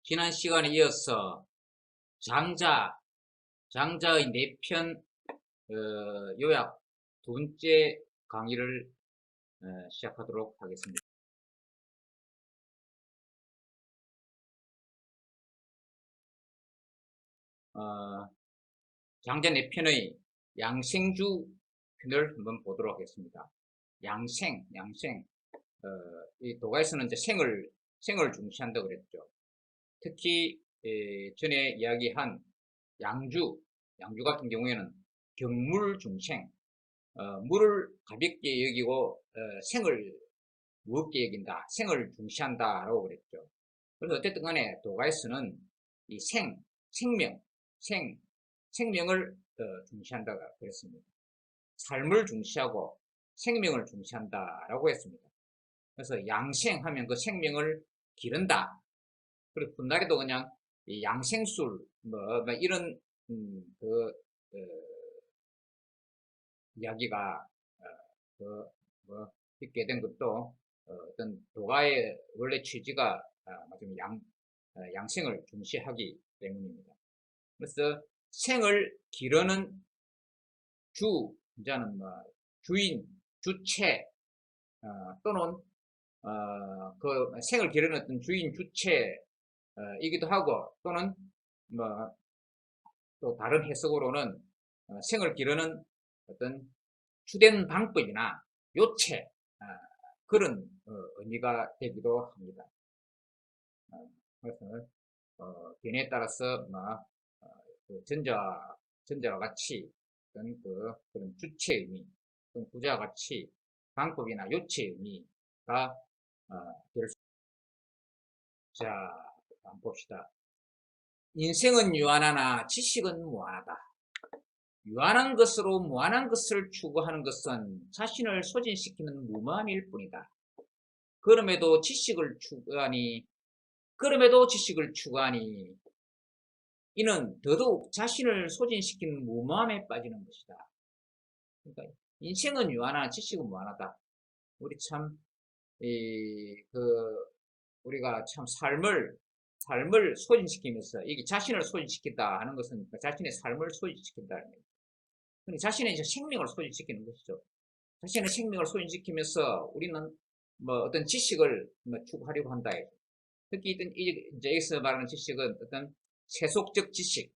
지난 시간에 이어서 장자의 4편 요약 두 번째 강의를 시작하도록 하겠습니다. 장자 4편의 양생주 편을 한번 보도록 하겠습니다. 양생. 이 도가에서는 이제 생을 중시한다고 그랬죠. 특히 전에 이야기한 양주 같은 경우에는 경물중생, 물을 가볍게 여기고 생을 무겁게 여긴다, 생을 중시한다라고 그랬죠. 그래서 어쨌든 간에 도가에서는 이 생명을 중시한다 그랬습니다. 삶을 중시하고 생명을 중시한다라고 했습니다. 그래서 양생하면 그 생명을 기른다. 그리고 훗날에도 그냥 이 양생술 뭐 이런 이야기가 뭐 있게 된 것도 어떤 도가의 원래 취지가 좀 양생을 중시하기 때문입니다. 그래서 생을 기르는 이제는 뭐 주인, 주체 또는 그 생을 기르는 어떤 주인, 주체이기도 하고 또는 뭐 또 다른 해석으로는 생을 기르는 어떤 주된 방법이나 요체 그런 의미가 되기도 합니다. 그래서 견해에 따라서 그 전자와 같이 어떤 그런 주체 의미, 또는 부자와 같이 방법이나 요체 의미가 될 수. 자, 한번 봅시다. 인생은 유한하나 지식은 무한하다. 유한한 것으로 무한한 것을 추구하는 것은 자신을 소진시키는 무모함일 뿐이다. 그럼에도 지식을 추구하니 이는 더더욱 자신을 소진시키는 무모함에 빠지는 것이다. 그러니까 인생은 유한하나 지식은 무한하다. 우리 참 우리가 참 삶을 소진시키면서 이게 자신을 소진시킨다 하는 것은 자신의 삶을 소진시킨다는 거예요. 근데 자신의 이제 생명을 소진시키는 것이죠. 자신의 생명을 소진시키면서 우리는 뭐 어떤 지식을 추구하려고 한다. 특히 이제 여기서 말하는 지식은 어떤 세속적 지식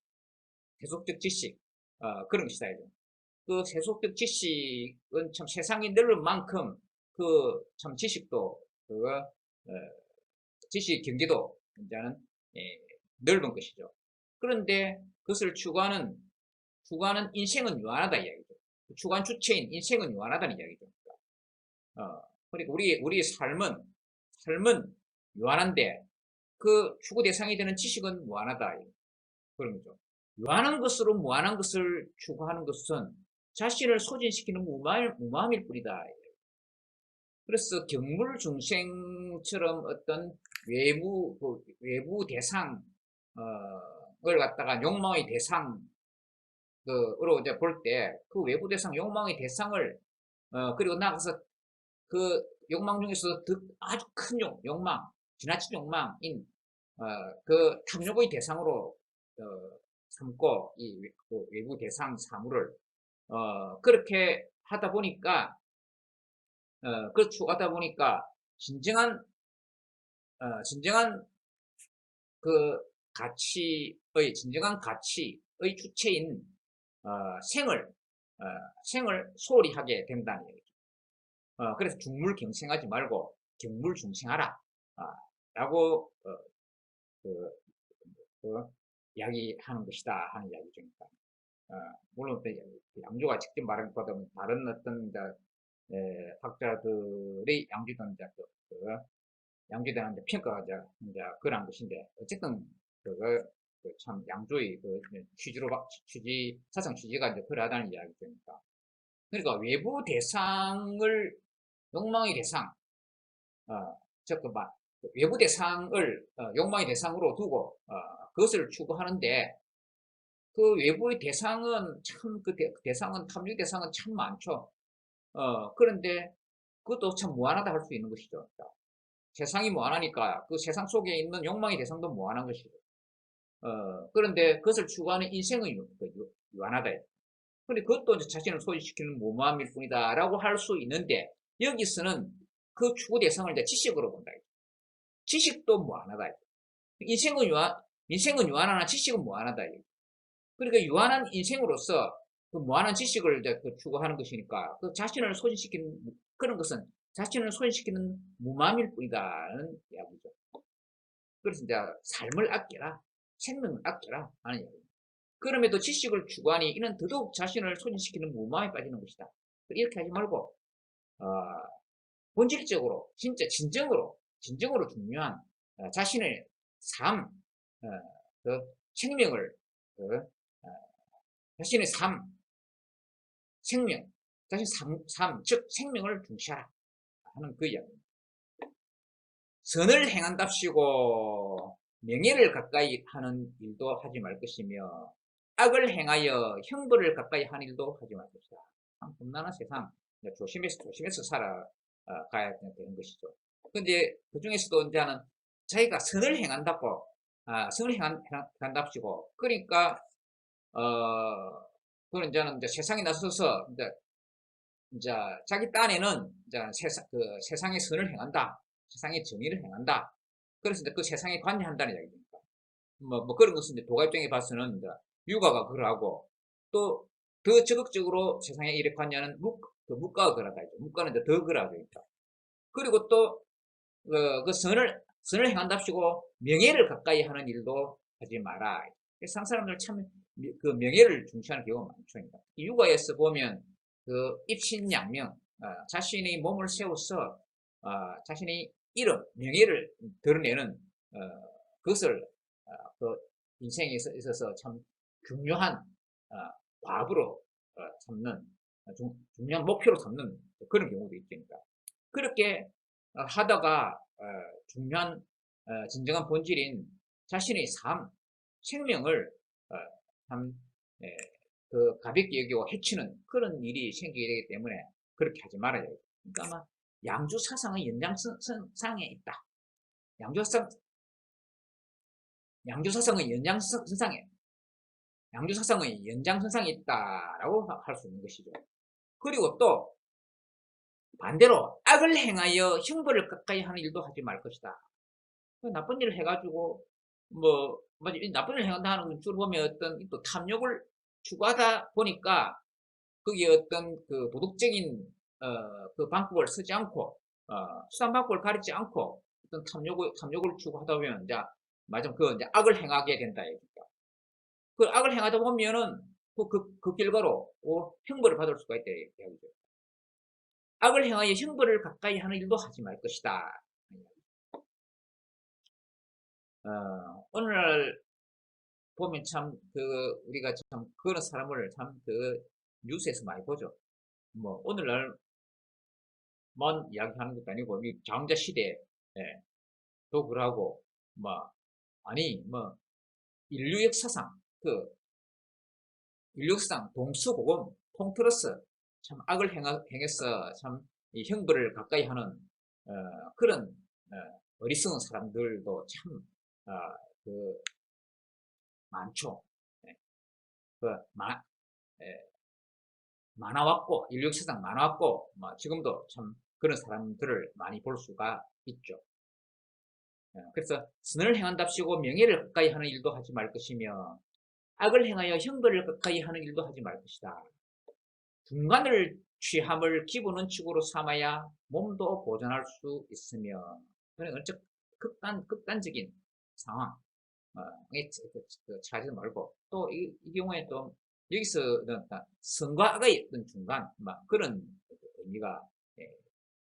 그런 것이다. 그 세속적 지식은 참 세상이 넓은 만큼 그 참 지식도 지식 경계도 이제는 넓은 것이죠. 그런데 그것을 추구하는 인생은 유한하다 이야기죠. 추구한 주체인 인생은 유한하다는 이야기죠. 그러니까 우리의 삶은 유한한데 그 추구 대상이 되는 지식은 무한하다. 그런 거죠. 유한한 것으로 무한한 것을 추구하는 것은 자신을 소진시키는 무마함일 뿐이다. 그래서 경물중생처럼 어떤 외부 대상을 갖다가 욕망의 대상으로 이제 볼 때 그 외부 대상 욕망의 대상을 그리고 나가서 그 욕망 중에서 아주 큰 욕망, 지나친 욕망인 그 탐욕의 대상으로 삼고 그 외부 대상 사물을 그렇게 하다 보니까 그걸 추구하다 보니까 진정한 그 진정한 가치의 주체인 생을 소홀히 하게 된다는 얘기죠. 그래서 중물경생하지 말고 경물중생하라 라고 이야기하는 것이다 하는 이야기죠. 물론 양주가 직접 말한 것보다는 다른 어떤 학자들의 양주는 양주에 대한 평가가 이제 그런 것인데 어쨌든 참 양주의 사상 취지가 이제 그러하다는 이야기입니다. 그러니까 외부 대상을 욕망의 대상, 즉 외부 대상을 욕망의 대상으로 두고 그것을 추구하는데 그 외부의 대상은 참 대상은 탐욕 대상은 참 많죠. 그런데 그것도 참 무한하다 할 수 있는 것이죠. 세상이 무한하니까 그 세상 속에 있는 욕망의 대상도 무한한 것이죠. 그런데 그것을 추구하는 인생은 유한하다. 근데 그것도 이제 자신을 소진시키는 무모함일 뿐이다 라고 할 수 있는데, 여기서는 그 추구 대상을 이제 지식으로 본다. 지식도 무한하다. 인생은 유한하나 지식은 무한하다. 그러니까 유한한 인생으로서 그 무한한 지식을 이제 그 추구하는 것이니까, 그 자신을 소진시키는 그런 것은 자신을 소진시키는 무맘일 뿐이다는 이야기죠. 그래서 이제 삶을 아껴라, 생명을 아껴라 하는 이야기입니다. 그럼에도 지식을 추구하니 이는 더더욱 자신을 소진시키는 무맘에 빠지는 것이다. 이렇게 하지 말고 본질적으로 진짜 진정으로 중요한 자신의 삶, 그 생명을 자신의 생명, 자신의 삶, 즉 생명을 중시하라 하는 그 이야기입니다. 선을 행한답시고 명예를 가까이 하는 일도 하지 말 것이며, 악을 행하여 형벌을 가까이 하는 일도 하지 말 것이다. 참 험난한 세상, 조심해서 살아가야 되는 것이죠. 근데 그 중에서도 이제는 자기가 선을 행한다고, 선을 행한답시고, 그러니까 그건 이제는 이제 세상에 나서서 이제 자기 딴에는 이제 세상의 선을 행한다, 세상의 정의를 행한다. 그래서 이제 그 세상에 관여한다는 이야기입니다. 뭐 그런 것은 이제 도가 입장에 봐서는 이제 육아가 그러하고, 또 더 적극적으로 세상에 일에 관여하는 묵가가 그러하다. 묵가는 이제 더 그러하다. 그리고 또 그 선을 행한답시고 명예를 가까이 하는 일도 하지 마라. 세상 사람들 참 그 명예를 중시하는 경우가 많죠. 육아에서 보면 그 입신양명, 자신의 몸을 세워서 자신의 이름, 명예를 드러내는 그것을 그 인생에 있어서 참 중요한 과업으로 삼는, 중요한 목표로 삼는 그런 경우도 있습니다. 그렇게 하다가 중요한 진정한 본질인 자신의 삶, 생명을 참 그 가볍게 여기고 해치는 그런 일이 생기게 되기 때문에 그렇게 하지 말아야 돼요. 그러니까 아마 양주 사상의 연장선상에 있다. 양주 사상의 연장선상에 있다라고 할 수 있는 것이죠. 그리고 또 반대로 악을 행하여 형벌을 가까이 하는 일도 하지 말 것이다. 나쁜 일을 해가지고 나쁜 일을 행한다는 건 주로 보면 어떤 또 탐욕을 추구하다 보니까 거기에 어떤 그 도덕적인 그 방법을 쓰지 않고 수단 방법을 가리지 않고 어떤 탐욕을 추구하다 보면 이제 이제 악을 행하게 된다 얘기니까. 그 악을 행하다 보면은 그 결과로 형벌을 받을 수가 있다 얘기죠. 악을 행하여 형벌을 가까이 하는 일도 하지 말 것이다. 오늘날 보면 참 우리가 참 그런 사람을 참 뉴스에서 많이 보죠. 오늘날만 이야기하는 것도 아니고 이 장자 시대에 또 그러고 인류 역사상 동서고금 통틀어서 참 악을 행해서 참 이 형벌을 가까이 하는 그런 어리석은 사람들도 참 많죠. 많아왔고, 인류 역사상 많아왔고, 지금도 참 그런 사람들을 많이 볼 수가 있죠. 그래서 선을 행한답시고 명예를 가까이 하는 일도 하지 말 것이며, 악을 행하여 형벌을 가까이 하는 일도 하지 말 것이다. 중간을 취함을 기본 원칙으로 삼아야 몸도 보존할 수 있으며, 극단적인 상황 차지 말고, 또 이 경우에 또 여기서는 선과 악의 어떤 중간 그런 의미가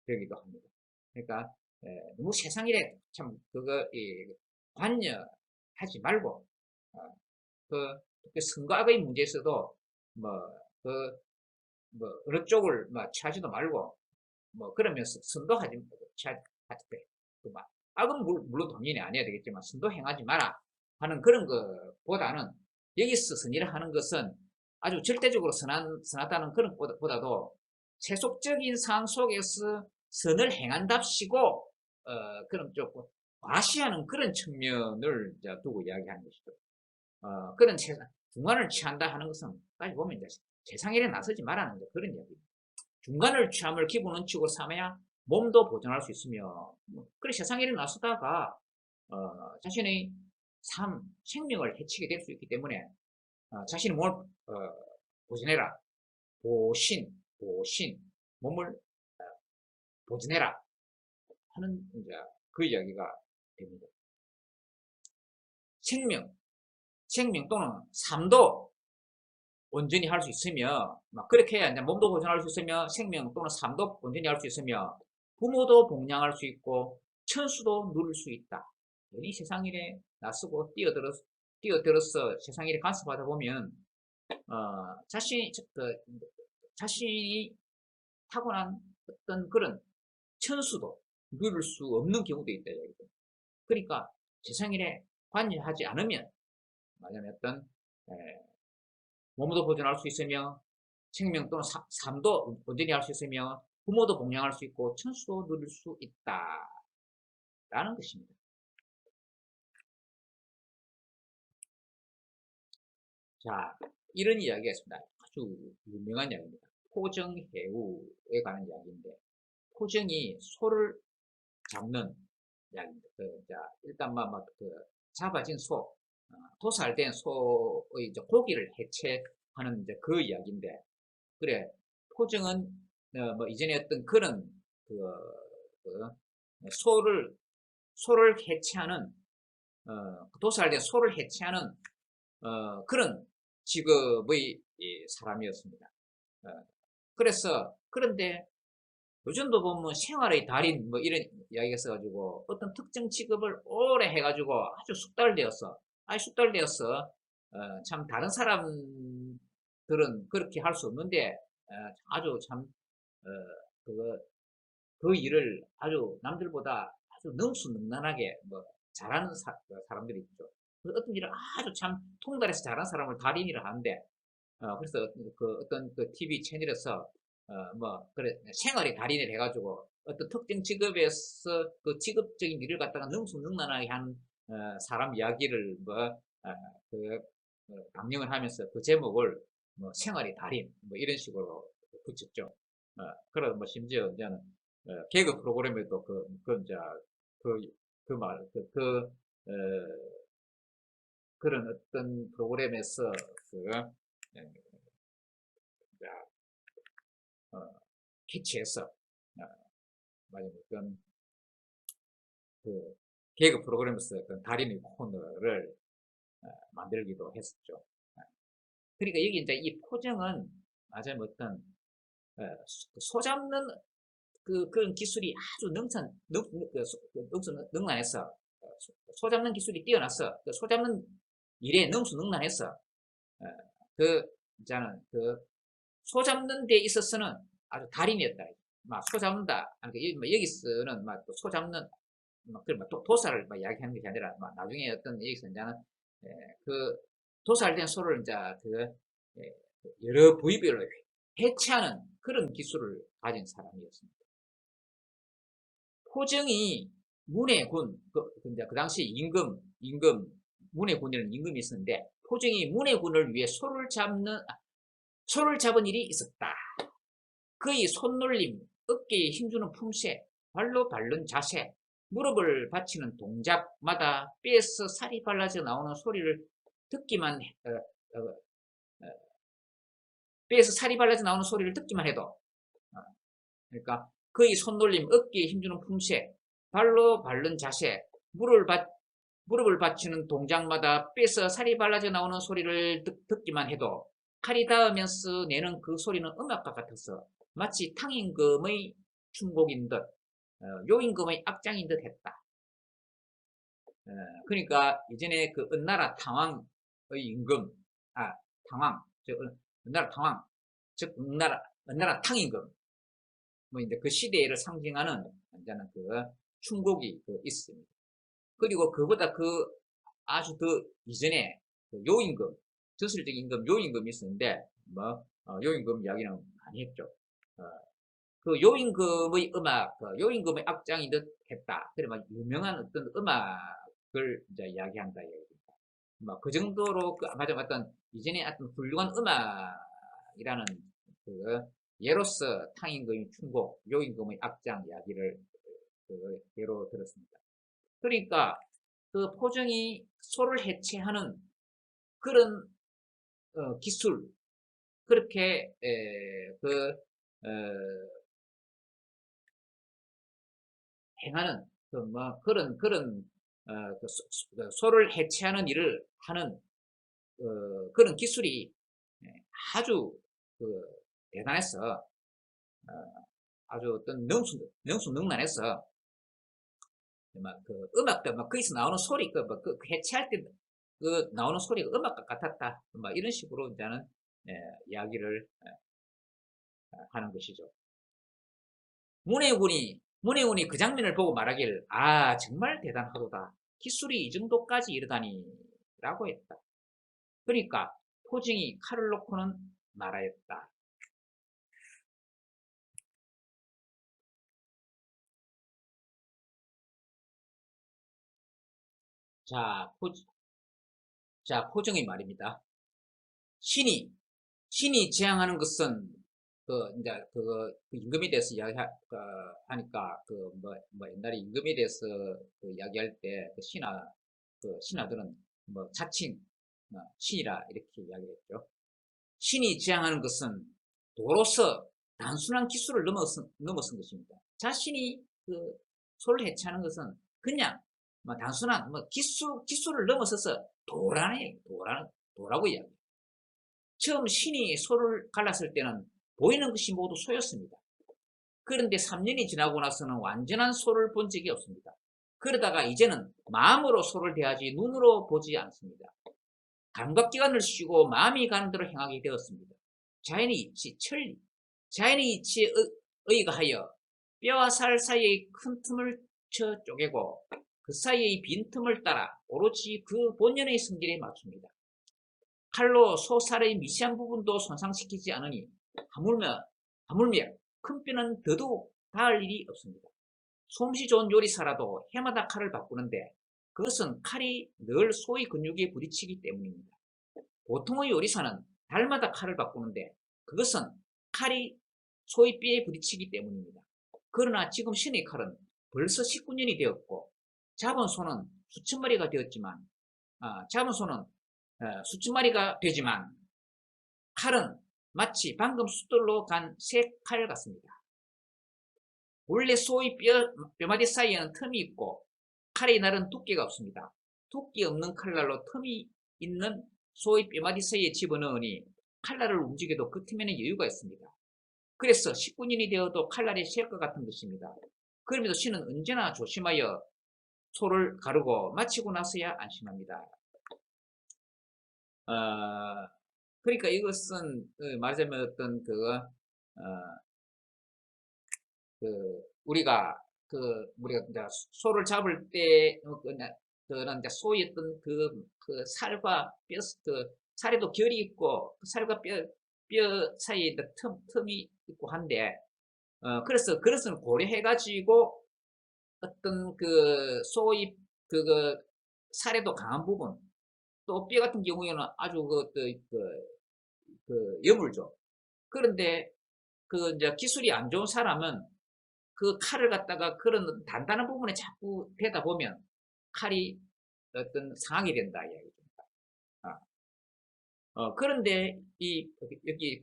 되기도 합니다. 그러니까 너무 세상일에 참 관여하지 말고 선과 악의 문제에서도 어느 쪽을 취하지도 말고 그러면서 선도하지 악은 물론 당연히 아니어야 되겠지만 선도 행하지 마라 하는 그런 것보다는, 여기서 선이라 하는 것은 아주 절대적으로 선하다는 그런 것보다도 세속적인 상황 속에서 선을 행한답시고 그런 조금 과시하는 그런 측면을 이제 두고 이야기하는 것이죠. 그런 중간을 취한다 하는 것은 까지 보면 이제 세상일에 나서지 말라는 그런 이야기입니다. 중간을 취함을 기본 원칙으로 삼아야 몸도 보존할 수 있으며, 그래 세상일에 나서다가 자신의 삶, 생명을 해치게 될 수 있기 때문에 자신의 몸을 보존해라. 보신, 몸을 보존해라 하는 이제 그 이야기가 됩니다. 생명 또는 삶도 온전히 할 수 있으며, 막 그렇게 해야 이제 몸도 보존할 수 있으며, 생명 또는 삶도 온전히 할 수 있으며, 부모도 복양할 수 있고, 천수도 누릴 수 있다. 이 세상일에 나서고 뛰어들어서 세상일에 간섭하다 보면, 자신이 타고난 어떤 그런 천수도 누릴 수 없는 경우도 있다. 그러니까 세상일에 관여하지 않으면, 말하자면 어떤 몸도 보존할 수 있으며, 생명 또는 삶도 온전히 할 수 있으며, 부모도 복양할 수 있고, 천수도 누릴 수 있다. 라는 것입니다. 자, 이런 이야기가 있습니다. 아주 유명한 이야기입니다. 포정해우에 관한 이야기인데, 포정이 소를 잡는 이야기입니다. 일단 잡아진 소, 도살된 소의 고기를 해체하는 그 이야기인데, 그래 포정은 이전에 어떤 그런 소를 해체하는 도살된 소를 해체하는 그런 직업의 사람이었습니다. 그런데 요즘도 보면 생활의 달인 이런 이야기가 있어가지고 어떤 특정 직업을 오래 해가지고 아주 숙달되었어. 참 다른 사람들은 그렇게 할 수 없는데 아주 참 그 일을 아주 남들보다 아주 능수능란하게 잘하는 사람들이 있죠. 어떤 일을 아주 참 통달해서 잘하는 사람을 달인이라 하는데 그래서 어떤 TV 채널에서 그래 생활의 달인을 해가지고 어떤 특정 직업에서 그 직업적인 일을 갖다가 능수능란하게 한 사람 이야기를 방영을 하면서 그 제목을 생활의 달인 이런 식으로 붙였죠. 그래서 심지어 이제는 개그 프로그램에도 그런 어떤 프로그램에서 캐치해서 어떤 개그 프로그램에서 어떤 달인의 코너를 만들기도 했었죠. 그러니까 여기 이제 이 포정은 맞아요. 어떤 소 잡는 그런 기술이 아주 능란해서 소 잡는 기술이 뛰어났어. 소 잡는 일에 능수능란했어. 이제는 소 잡는 데 있어서는 아주 달인이었다. 소 잡는다. 여기서는 소 잡는 도살을 이야기하는 것이 아니라 나중에 어떤 여기서 이제는 도살된 소를 이제 여러 부위별로 해체하는 그런 기술을 가진 사람이었습니다. 포정이 문해군, 그 당시 임금, 문해군이라는 임금이 있었는데, 포정이 문해군을 위해 소를 잡은 일이 있었다. 그의 손놀림, 어깨에 힘주는 품새, 발로 밟는 자세, 무릎을 받치는 동작마다 뼈에서 살이 발라져 나오는 소리를 듣기만 뼈에서 살이 발라져 나오는 소리를 듣기만 해도 그러니까 그의 손놀림, 어깨에 힘주는 품새, 발로 밟는 자세, 무릎을 받치는 동작마다 뼈에서 살이 발라져 나오는 소리를 듣기만 해도 칼이 닿으면서 내는 그 소리는 음악과 같아서 마치 탕임금의 충곡인 듯 요임금의 악장인 듯 했다. 그러니까 이전에 그 은나라 탕왕의 임금, 탕왕, 은나라 탕왕, 즉 은나라 탕임금, 이제 그 시대를 상징하는 이제는 충곡이 있습니다. 그리고 그보다 아주 더 이전에 요임금, 저술적 임금 요임금이 있었는데 요임금 이야기는 많이 했죠. 그 요임금의 음악, 그 요임금의 악장이 했다. 그래 막 유명한 어떤 음악을 이제 이야기한다. 뭐 그 정도로 그 맞아 어떤 이전에 어떤 훌륭한 음악이라는 그 예로서 탕임금의 충곡, 요임금의 악장 이야기를 그 예로 들었습니다. 그러니까 그 포정이 소를 해체하는 그런 기술 그렇게 행하는 그 뭐 그런 소를 해체하는 일을 하는 그런 기술이 아주 그 대단했어. 아주 어떤 능수능란해서 막그 음악도 막 거기서 나오는 소리 그 해체할 때 그 나오는 소리가 음악과 같았다. 막 이런 식으로 이제는 이야기를 하는 것이죠. 문혜군이 그 장면을 보고 말하길 아 정말 대단하도다. 기술이 이 정도까지 이르다니 라고 했다. 그러니까 포징이 칼을 놓고는 말하였다. 자, 포징의 말입니다. 신이 제항하는 것은 이제 그 임금에 대해서 하니까 뭐 옛날에 임금에 대해서 그 이야기할 때 그 신하들은 뭐 자칭 신이라 이렇게 이야기했죠. 신이 지향하는 것은 도로서 단순한 기술을 넘어선 것입니다. 자신이 그 소를 해체하는 것은 그냥 뭐 단순한 뭐 기술을 넘어서서 도라고 이야기해요. 처음 신이 소를 갈랐을 때는 보이는 것이 모두 소였습니다. 그런데 3년이 지나고 나서는 완전한 소를 본 적이 없습니다. 그러다가 이제는 마음으로 소를 대하지 눈으로 보지 않습니다. 감각기관을 쉬고 마음이 가는 대로 행하게 되었습니다. 자연의 이치, 천리, 자연의 이치에 의거하여 뼈와 살 사이의 큰 틈을 쳐 쪼개고 그 사이의 빈틈을 따라 오로지 그 본연의 성질에 맞춥니다. 칼로 소살의 미세한 부분도 손상시키지 않으니 하물며 큰 뼈는 더더욱 닿을 일이 없습니다. 솜씨 좋은 요리사라도 해마다 칼을 바꾸는데 그것은 칼이 늘 소의 근육에 부딪히기 때문입니다. 보통의 요리사는 달마다 칼을 바꾸는데 그것은 칼이 소의 뼈에 부딪히기 때문입니다. 그러나 지금 신의 칼은 벌써 19년이 되었고 잡은 소는 수천 마리가 되었지만 잡은 소는 수천 마리가 되지만 칼은 마치 방금 숫돌로 간 새 칼 같습니다. 원래 소의 뼈마디 사이에는 틈이 있고 칼의 날은 두께가 없습니다. 두께 없는 칼날로 틈이 있는 소의 뼈마디 사이에 집어넣으니 칼날을 움직여도 그 틈에는 여유가 있습니다. 그래서 19년이 되어도 칼날이 셀 것 같은 것입니다. 그럼에도 신은 언제나 조심하여 소를 가르고 마치고 나서야 안심합니다. 그러니까 이것은 말하자면 어떤 우리가 이제 소를 잡을 때 그런 이제 소의 어떤 그 살과 살에도 결이 있고 그 살과 뼈 사이에 틈이 있고 한데 그래서 그것을 고려해가지고 어떤 그 소의 살에도 강한 부분 또 뼈 같은 경우에는 아주 여물죠. 그런데 그 이제 기술이 안 좋은 사람은 그 칼을 갖다가 그런 단단한 부분에 자꾸 대다 보면 칼이 어떤 상하게 된다 이야기입니다. 그런데 여기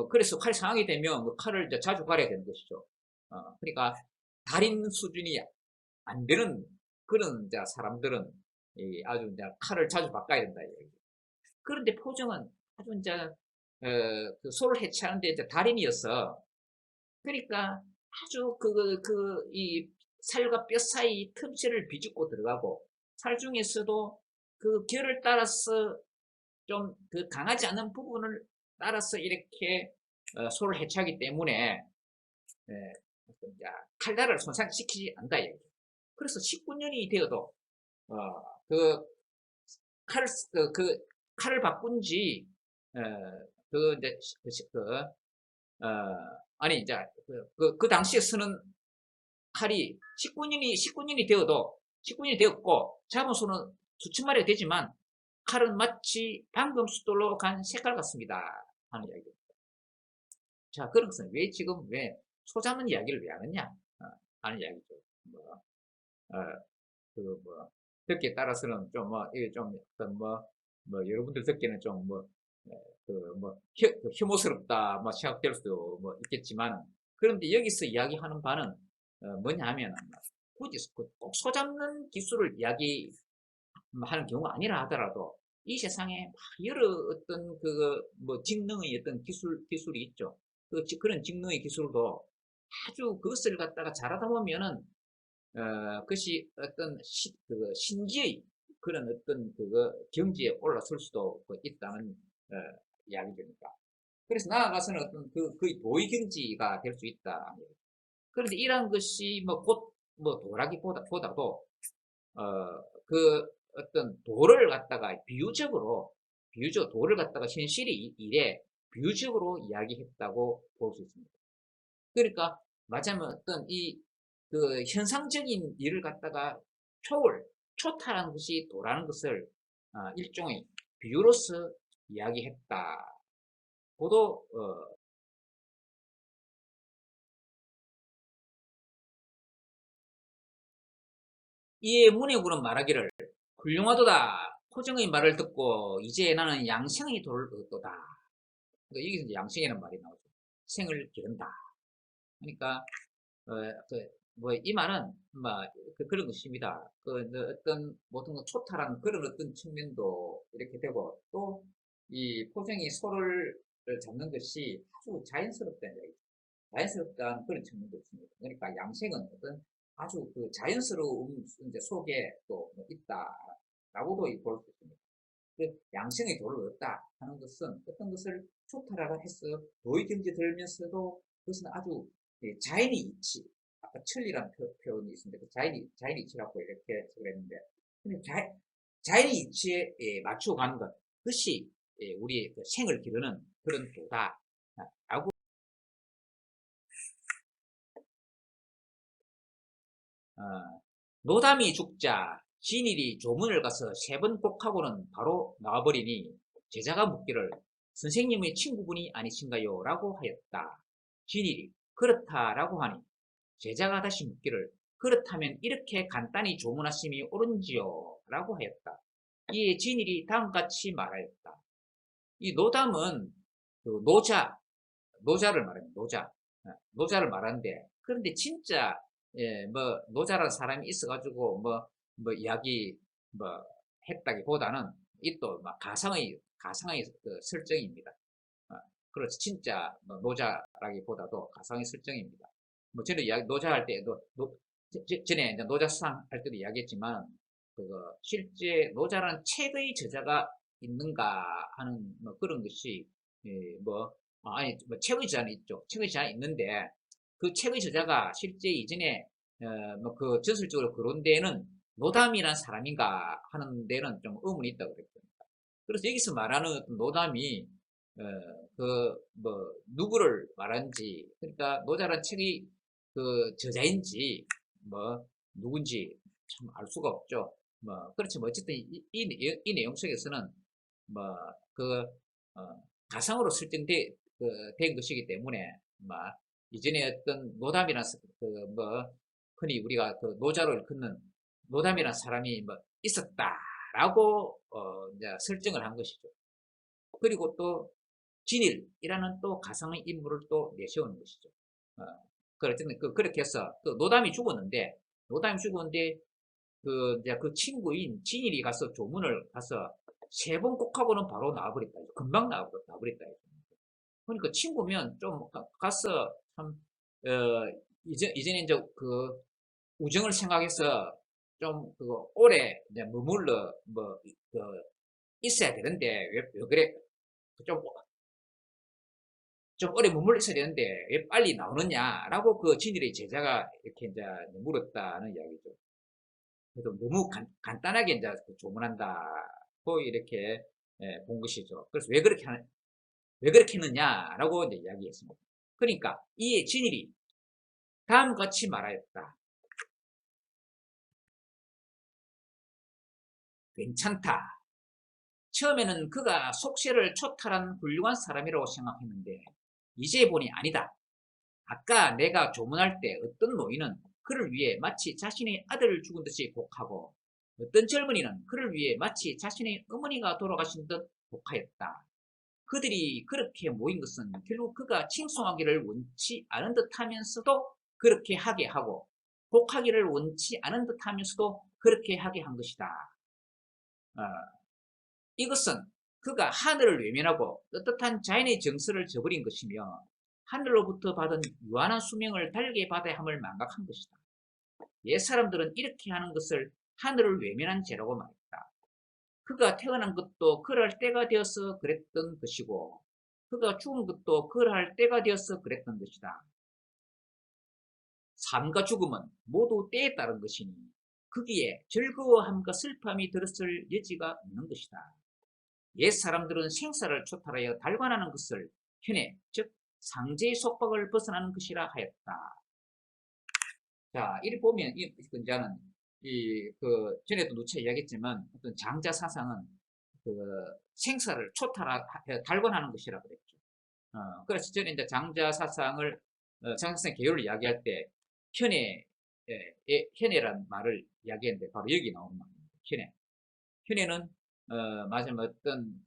그래서 칼이 상하게 되면 그 칼을 이제 자주 갈아야 되는 것이죠. 그러니까 달인 수준이 안 되는 그런 이제 사람들은 아주 이제 칼을 자주 바꿔야 된다 이야기. 그런데 포정은 아주 이제 그 소를 해체하는데 이제 달인이었어. 그러니까 아주 이 살과 뼈 사이 틈새를 비집고 들어가고 살 중에서도 그 결을 따라서 좀 그 강하지 않은 부분을 따라서 이렇게 소를 해체하기 때문에 예, 칼날을 손상시키지 않는다 얘기죠. 그래서 19년이 되어도 어, 그 칼, 칼을 바꾼 지 어, 그, 이제, 그, 어, 아니, 이제, 그 당시에 쓰는 칼이 19년이 되었고, 잡은 소는 수천 마리가 되지만, 칼은 마치 방금 숫돌로 간 색깔 같습니다. 하는 이야기입니다. 자, 그런 것은 왜 소 잡는 이야기를 왜 하느냐? 하는 이야기죠. 뭐, 어, 듣기에 따라서는 좀 이게 좀 어떤 여러분들 듣기에는 좀 혐오스럽다, 생각될 수도 있겠지만, 그런데 여기서 이야기하는 바는, 뭐냐 하면, 굳이 꼭 소 잡는 기술을 이야기하는 경우가 아니라 하더라도, 이 세상에 막 여러 어떤 직능의 어떤 기술이 있죠. 그런 직능의 기술도 아주 그것을 갖다가 잘하다 보면은, 그것이 어떤 신기의 그런 어떤 경지에 올라설 수도 있다는, 이야기입니다. 그래서 나아가서는 어떤 거의 도의 경지가 될 수 있다. 그런데 이러한 것이 곧 도라기보다도, 어떤 도를 갖다가 도를 갖다가 현실의 일에 비유적으로 이야기했다고 볼 수 있습니다. 그러니까 말하자면 어떤 현상적인 일을 갖다가 초탈한 것이 도라는 것을, 일종의 비유로서 이야기했다. 고도, 이에 문해군은 말하기를 훌륭하도다. 토정의 말을 듣고 이제 나는 양생의 도를 얻도다. 그러니까 여기서 이제 양생이라는 말이 나오죠. 생을 기른다. 그러니까 어, 이 말은 그런 것입니다. 어떤 모든 초탈한 그런 어떤 측면도 이렇게 되고, 또 이 포정이 소를 잡는 것이 아주 자연스럽다는 얘기죠. 자연스럽다는 그런 측면도 있습니다. 그러니까 양생은 어떤 아주 자연스러운 이제 속에 또 있다라고도 볼 수 있습니다. 양생의 도를 얻다 하는 것은 어떤 것을 초탈화가 해서 도의 경지 들면서도 그것은 아주 자연의 이치, 아까 천리라는 표현이 있습니다. 자연의 이치라고 이렇게 해석을 했는데, 자연의 이치에 맞춰가는 것, 그것이 우리의 생을 기르는 그런 도다. 라고, 노담이 죽자 진일이 조문을 가서 3번 복하고는 바로 나와버리니 제자가 묻기를 선생님의 친구분이 아니신가요? 라고 하였다. 진일이 그렇다라고 하니 제자가 다시 묻기를 그렇다면 이렇게 간단히 조문하심이 옳은지요? 라고 하였다. 이에 진일이 다음같이 말하였다. 이 노담은 노자를 말합니다. 노자를 말하는데, 그런데 진짜 노자라는 사람이 있어가지고 이야기 했다기보다는 이 또 가상의 설정입니다. 그렇지, 진짜 노자라기보다도 가상의 설정입니다. 저는 노자할 때도 전에 이제 노자 수상 할 때도 이야기했지만, 실제 노자라는 책의 저자가 있는가 하는 그런 것이, 예, 아니 책의 저자는 있죠. 책의 저자는 있는데, 그 책의 저자가 실제 이전에 전설적으로 그런 데에는 노담이라는 사람인가 하는 데는 좀 의문이 있다고 그랬거든요. 그래서 여기서 말하는 어떤 노담이, 어, 누구를 말하는지, 그러니까 노자란 책이 저자인지, 누군지 참 알 수가 없죠. 그렇지만 어쨌든 이 내용 속에서는, 뭐, 그, 가상으로 설정된 것이기 때문에, 이전에 어떤 노담이란, 흔히 우리가 노자로 일컫는 노담이란 사람이 있었다라고, 이제 설정을 한 것이죠. 그리고 또 진일이라는 또 가상의 인물을 또 내세우는 것이죠. 어, 그렇게 해서 노담이 죽었는데 이제 그 친구인 진일이 가서 조문을 가서 3번 꼭 하고는 바로 나와버렸다. 금방 나와버렸다. 그러니까 친구면 좀 가서 참, 이전에 이제 우정을 생각해서 좀 오래 이제 머물러 있어야 되는데 왜 그래? 좀 오래 머물러 있어야 되는데 왜 빨리 나오느냐라고 진일의 제자가 이렇게 이제 물었다는 이야기죠. 그래도 너무 간단하게 이제 조문한다고 이렇게 본 것이죠. 그래서 왜 그렇게 했느냐라고 이제 이야기했습니다. 그러니까 이에 진일이 다음과 같이 말하였다. 괜찮다. 처음에는 그가 속세를 초탈한 훌륭한 사람이라고 생각했는데 이제 보니 아니다. 아까 내가 조문할 때 어떤 노인은 그를 위해 마치 자신의 아들을 죽은 듯이 곡하고 어떤 젊은이는 그를 위해 마치 자신의 어머니가 돌아가신 듯 곡하였다. 그들이 그렇게 모인 것은 결국 그가 칭송하기를 원치 않은 듯 하면서도 그렇게 하게 하고 곡하기를 원치 않은 듯 하면서도 그렇게 하게 한 것이다. 어, 이것은 그가 하늘을 외면하고 떳떳한 자연의 정서를 저버린 것이며 하늘로부터 받은 유한한 수명을 달게 받아야 함을 망각한 것이다. 옛 사람들은 이렇게 하는 것을 하늘을 외면한 죄라고 말했다. 그가 태어난 것도 그럴 때가 되어서 그랬던 것이고 그가 죽은 것도 그럴 때가 되어서 그랬던 것이다. 삶과 죽음은 모두 때에 따른 것이니 거기에 즐거워함과 슬픔이 들었을 여지가 없는 것이다. 옛 사람들은 생사를 초탈하여 달관하는 것을 현해, 즉 상제의 속박을 벗어나는 것이라 하였다. 자, 이리 보면 이자는 전에도 누차 이야기했지만 어떤 장자 사상은 그 생사를 초탈하 달관하는 것이라 그랬죠. 그래서 저는 이제 장자 사상을 장자 사상 개요를 이야기할 때 현해 현해란 말을 이야기했는데 바로 여기 나오는 말입니다. 현해. 현해는 마지막 어떤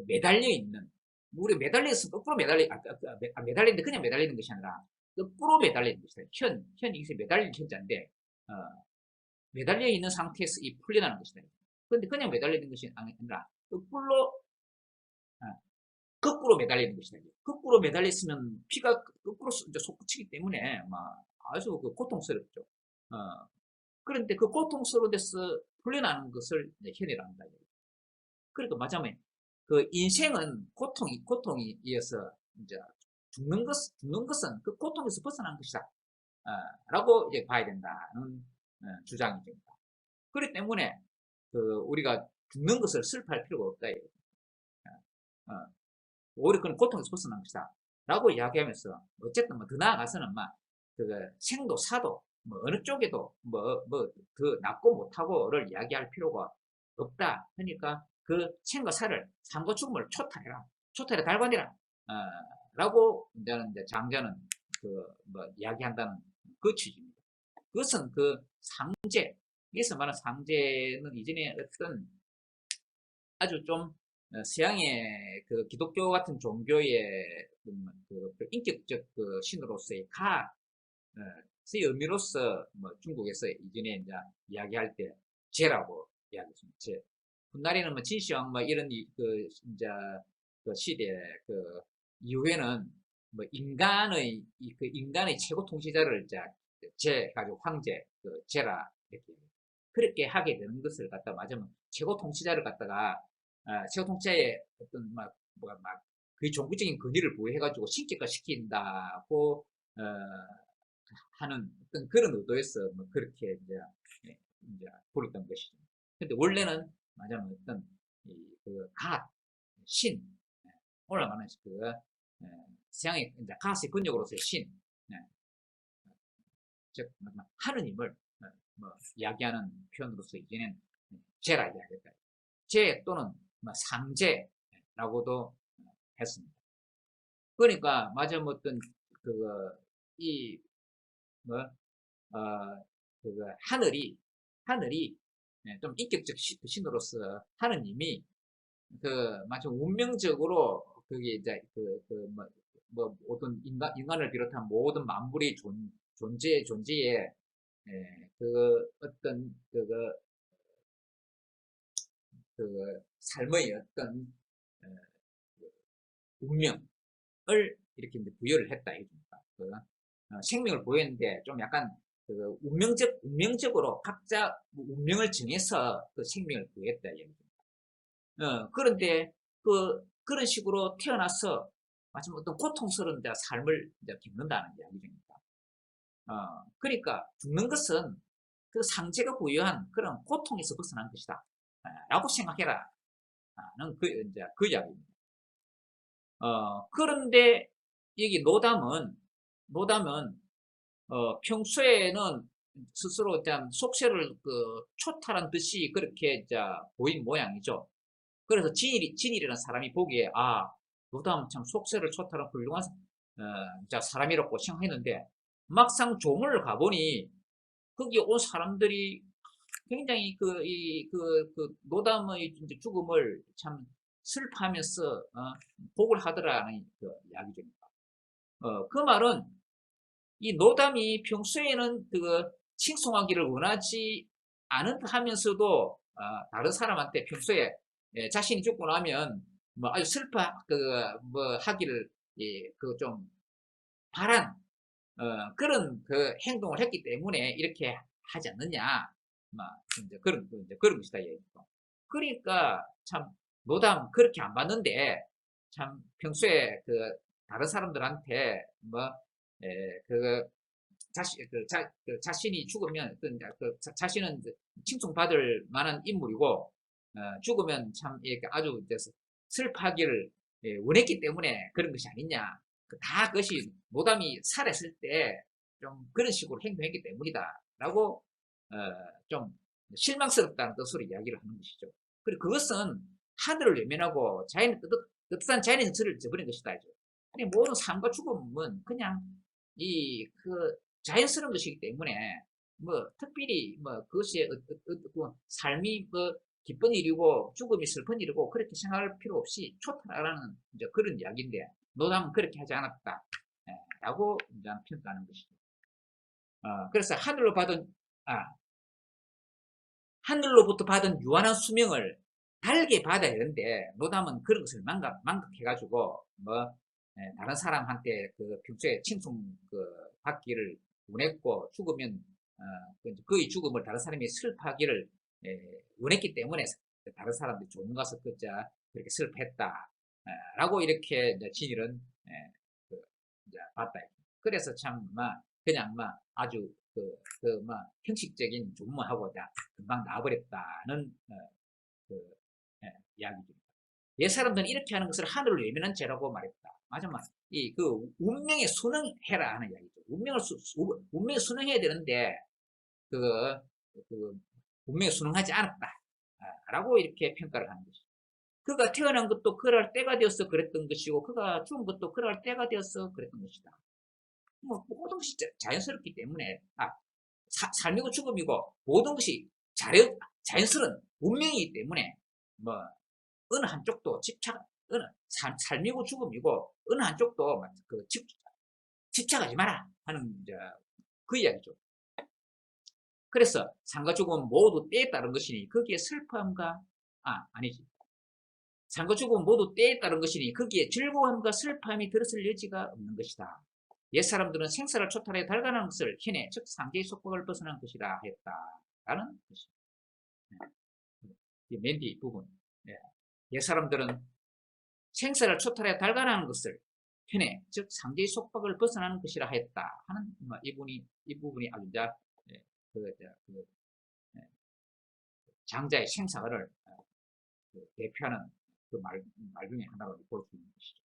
매달려 있는 우리 매달려서 거꾸로 매달리는데 그냥 매달리는 것이 아니라 거꾸로 매달리는 것이다. 현이 매달리는 현자인데 매달려 있는 상태에서 이 풀려나는 것이다. 그런데 그냥 매달리는 것이 아니라 거꾸로 매달리는 것이다. 거꾸로 매달렸으면 피가 거꾸로 이제 솟구치기 때문에 막 아주 고통스럽죠. 그런데 그 고통스러운 데서 풀려나는 것을 현해라 한다. 그러니까 맞아면 그 인생은 고통이 이어서 이제 죽는 것은 그 고통에서 벗어난 것이다. 라고 이제 봐야 된다는 주장이죠. 그렇기 때문에 우리가 죽는 것을 슬퍼할 필요가 없다. 오히려 그건 고통에서 벗어난 것이다. 라고 이야기하면서 어쨌든 더 나아가서는 생도 사도 어느 쪽에도 더 낫고 못하고를 이야기할 필요가 없다. 그러니까 그 생과 사를 삶과 죽음을 초탈해라. 초탈해 달관해라. 라고 이제 장자는 이야기한다는 그 취지입니다. 그것은 상제, 여기서 말하는 상제는 이전에 어떤 아주 좀 서양의 기독교 같은 종교의 인격적 신으로서의 의 의미로서 중국에서 이전에 이제 이야기할 때 제라고 이야기했습니다. 제. 훗날에는 진시황 이런 이제 시대 이후에는 인간의 최고 통치자를 제 가지고 황제 제라 이렇게 그렇게 하게 되는 것을 갖다 맞으면 최고 통치자를 갖다가 최고 통치자의 어떤 그 종구적인 권위를 부여해가지고 신격화 시킨다고 하는 어떤 그런 의도에서 그렇게 이제 부르던 것이죠. 근데 원래는 맞아면 어떤 신 오늘 말하는 서양의 이제 갓의 번역으로서의 신, 즉 하느님을 이야기하는 표현으로서 이제는 제라 이야기했다. 제 또는 상제라고도 했습니다. 그러니까 맞아 어떤 하늘이 좀 인격적 신으로서 하느님이 마치 운명적으로 그게 이제 모든 인간을 비롯한 모든 만물의 존재의 어떤 삶의 어떤 운명을 이렇게 부여를 했다 이겁니다. 생명을 보였는데 좀 약간 운명적으로 각자 운명을 정해서 생명을 부여했다 이겁니다. 그런데 그런 식으로 태어나서 마치 어떤 고통스러운 삶을 겪는다는 이야기입니다. 그러니까 죽는 것은 그 상제가 부여한 그런 고통에서 벗어난 것이다. 라고 생각해라. 는 그 이야기입니다. 그런데 여기 노담은 평소에는 스스로 참 속세를 초탈한 듯이 그렇게 보인 모양이죠. 그래서 진일이라는 사람이 보기에 노담 참 속세를 초탈한 훌륭한 사람이라고 생각했는데 막상 조문을 가보니 거기 온 사람들이 굉장히 그 노담의 이제 죽음을 참 슬퍼하면서 복을 하더라는 그 이야기죠. 그 말은 이 노담이 평소에는 칭송하기를 원하지 않은 하면서도 다른 사람한테 평소에 자신이 죽고 나면 뭐 아주 슬퍼 뭐 하기를 좀 바란 그런 그 행동을 했기 때문에 이렇게 하지 않느냐 막 이제 그런 것이다 얘기죠. 그러니까 참 노담 그렇게 안 받는데 참 평소에 다른 사람들한테 뭐 자신이 죽으면 자신은 칭송받을 만한 인물이고 죽으면 참 이렇게 아주 슬퍼하기를 원했기 때문에 그런 것이 아니냐. 다 그것이 노담이 살았을 때 좀 그런 식으로 행동했기 때문이다. 라고 좀 실망스럽다는 뜻으로 이야기를 하는 것이죠. 그리고 그것은 하늘을 외면하고 뜻한 자연의 정서를 저버린 것이다. 아니, 모든 삶과 죽음은 그냥 자연스러운 것이기 때문에 뭐 특별히 뭐 그것이 삶이 뭐 기쁜 일이고 죽음이 슬픈 일이고 그렇게 생각할 필요 없이 초탈하라는 이제 그런 이야기인데 노담은 그렇게 하지 않았다. 라고 이제 평가하는 것이죠. 그래서 하늘로부터 받은 유한한 수명을 달게 받아야 되는데 노담은 그런 것을 망각해가지고 뭐 다른 사람한테 평소에 칭송 받기를 원했고 죽으면 그의 죽음을 다른 사람이 슬퍼하기를 원했기 때문에 다른 사람들이 좋은 것을 그렇게 슬퍼했다. 라고 이렇게 이제 진일은 이제 봤다. 그래서 그냥 아주 형식적인 조문하고 금방 나와버렸다는 그 이야기입니다. 옛 사람들은 이렇게 하는 것을 하늘을 외면한 죄라고 말했다. 맞아. 운명에 순응해라 하는 이야기죠. 운명에 순응해야 되는데 운명에 순응하지 않았다. 라고 이렇게 평가를 하는 것이죠. 그가 태어난 것도 그럴 때가 되어서 그랬던 것이고 그가 죽은 것도 그럴 때가 되어서 그랬던 것이다. 뭐 모든 것이 자연스럽기 때문에 삶이고 죽음이고 모든 것이 자연스러운 운명이기 때문에 뭐 어느 한쪽도 삶이고 죽음이고 어느 한쪽도 집착하지 마라 하는 그 이야기죠. 그래서 삶과 죽음은 모두 때에 따른 것이니 거기에 슬퍼함과 아니지. 삶과 죽음은 모두 때에 따른 것이니 거기에 즐거움과 슬퍼함이 들었을 여지가 없는 것이다. 옛사람들은 생사를 초탈해 달가는 것을 현해 즉 상제의 속박을 벗어난 것이라 했다라는 것입니다. 맨 뒤 부분. 옛사람들은 생사를 초탈해 달가는 것을 현해 즉 상제의 속박을 벗어나는 것이라 했다 하는 이 부분이 아주 장자의 생사를 대표하는 말 중에 하나로 볼 수 있는 것이죠.